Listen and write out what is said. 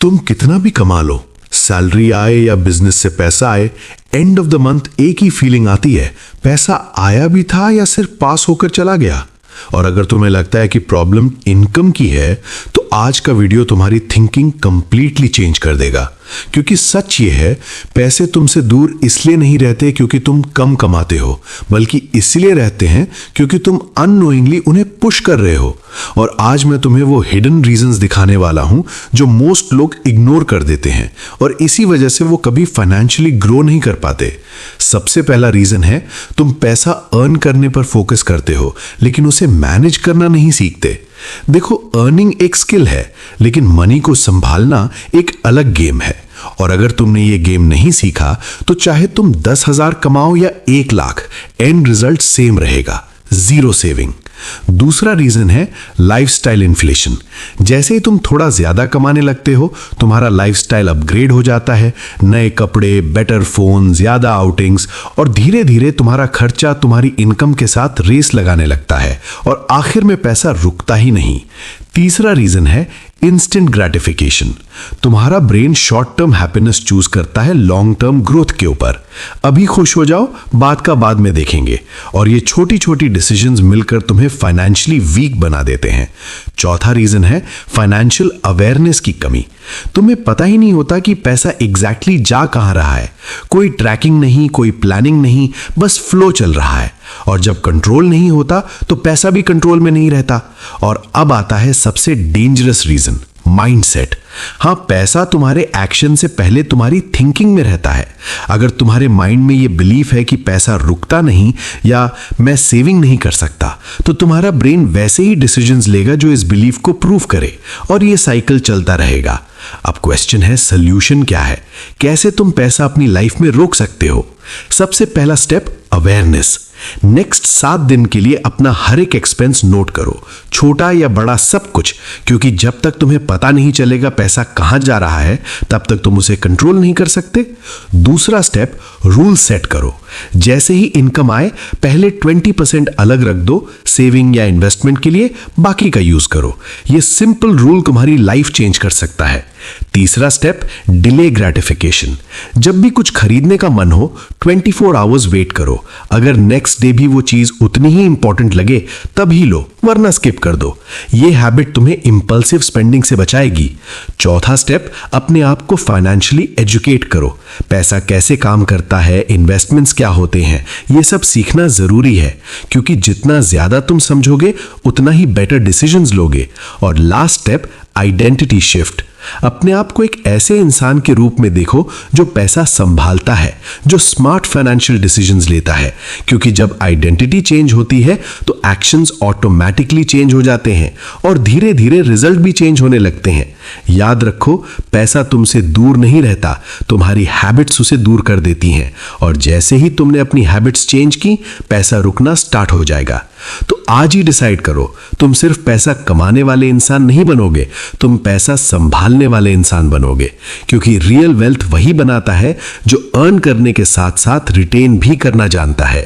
तुम कितना भी कमा लो, सैलरी आए या बिजनेस से पैसा आए, एंड ऑफ द मंथ एक ही फीलिंग आती है, पैसा आया भी था या सिर्फ पास होकर चला गया। और अगर तुम्हें लगता है कि प्रॉब्लम इनकम की है, तो आज का वीडियो तुम्हारी थिंकिंग कंप्लीटली चेंज कर देगा। क्योंकि सच ये है, पैसे तुमसे दूर इसलिए नहीं रहते क्योंकि तुम कम कमाते हो, बल्कि इसलिए रहते हैं क्योंकि तुम अननोइंगली उन्हें पुश कर रहे हो। और आज मैं तुम्हें वो हिडन रीजंस दिखाने वाला हूं जो मोस्ट लोग इग्नोर कर देते हैं, और इसी वजह से वो कभी फाइनेंशियली ग्रो नहीं कर पाते। सबसे पहला रीजन है, तुम पैसा अर्न करने पर फोकस करते हो, लेकिन उसे मैनेज करना नहीं सीखते। देखो, अर्निंग एक स्किल है, लेकिन मनी को संभालना एक अलग गेम है। और अगर तुमने ये गेम नहीं सीखा, तो चाहे तुम 10,000 कमाओ या 1 लाख, एंड रिजल्ट सेम रहेगा, जीरो सेविंग। दूसरा रीजन है लाइफस्टाइल इन्फ्लेशन। जैसे ही तुम थोड़ा ज्यादा कमाने लगते हो, तुम्हारा लाइफस्टाइल अपग्रेड हो जाता है, नए कपड़े, बेटर फोन, ज्यादा आउटिंग्स, और धीरे धीरे तुम्हारा खर्चा तुम्हारी इनकम के साथ रेस लगाने लगता है, और आखिर में पैसा रुकता ही नहीं। तीसरा रीजन है इंस्टेंट ग्रेटिफिकेशन। तुम्हारा brain short term happiness choose करता है लॉन्ग टर्म ग्रोथ के ऊपर। अभी खुश हो जाओ, बात का बाद में देखेंगे। और ये छोटी छोटी डिसीजंस मिलकर तुम्हें फाइनेंशियली वीक बना देते हैं। चौथा रीजन है फाइनेंशियल अवेयरनेस की कमी। तुम्हें पता ही नहीं होता कि पैसा एग्जैक्टली जा कहां रहा है। कोई ट्रैकिंग नहीं, कोई प्लानिंग नहीं, बस फ्लो चल रहा है। और जब कंट्रोल नहीं होता, तो पैसा भी कंट्रोल में नहीं रहता। और अब आता है सबसे डेंजरस रीजन, माइंडसेट। हाँ, पैसा तुम्हारे एक्शन से पहले तुम्हारी थिंकिंग में रहता है। अगर तुम्हारे माइंड में ये बिलीफ है कि पैसा रुकता नहीं, या मैं सेविंग नहीं कर सकता, तो तुम्हारा ब्रेन वैसे ही डिसीजंस लेगा जो इस बिलीफ को प्रूव करे, और ये साइकिल चलता रहेगा। अब क्वेश्चन है, सॉल्यूशन क्या है? कैसे तुम पैसा अपनी लाइफ में रोक सकते हो? सबसे पहला स्टेप, अवेयरनेस। नेक्स्ट 7 दिन के लिए अपना हर एक एक्सपेंस नोट करो, छोटा या बड़ा सब कुछ, क्योंकि जब तक तुम्हें पता नहीं चलेगा पैसा कहां जा रहा है, तब तक तुम उसे कंट्रोल नहीं कर सकते। दूसरा स्टेप, रूल सेट करो। जैसे ही इनकम आए, पहले 20% अलग रख दो सेविंग या इन्वेस्टमेंट के लिए, बाकी का यूज करो। यह सिंपल रूल तुम्हारी लाइफ चेंज कर सकता है। तीसरा स्टेप, डिले ग्रेटिफिकेशन। जब भी कुछ खरीदने का मन हो, 24 आवर्स वेट करो। अगर नेक्स्ट डे भी वो चीज उतनी ही इंपॉर्टेंट लगे, तभी लो, वरना स्किप कर दो। ये हैबिट तुम्हें इंपल्सिव स्पेंडिंग से बचाएगी। चौथा स्टेप, अपने आप को फाइनेंशियली एजुकेट करो। पैसा कैसे काम करता है, इन्वेस्टमेंट्स क्या होते हैं, ये सब सीखना जरूरी है, क्योंकि जितना ज्यादा तुम समझोगे, उतना ही बेटर डिसीजंस लोगे। और लास्ट स्टेप, आइडेंटिटी शिफ्ट। अपने आप को एक ऐसे इंसान के रूप में देखो जो पैसा संभालता है, जो स्मार्ट फाइनेंशियल डिसीजंस लेता है। क्योंकि जब आइडेंटिटी चेंज होती है, तो एक्शंस ऑटोमेटिकली चेंज हो जाते हैं, और धीरे धीरे रिजल्ट भी चेंज होने लगते हैं। याद रखो, पैसा तुमसे दूर नहीं रहता, तुम्हारी हैबिट्स उसे दूर कर देती हैं। और जैसे ही तुमने अपनी हैबिट्स चेंज की, पैसा रुकना स्टार्ट हो जाएगा। तो आज ही डिसाइड करो, तुम सिर्फ पैसा कमाने वाले इंसान नहीं बनोगे, तुम पैसा संभालने वाले इंसान बनोगे। क्योंकि रियल वेल्थ वही बनाता है जो अर्न करने के साथ साथ रिटेन भी करना जानता है।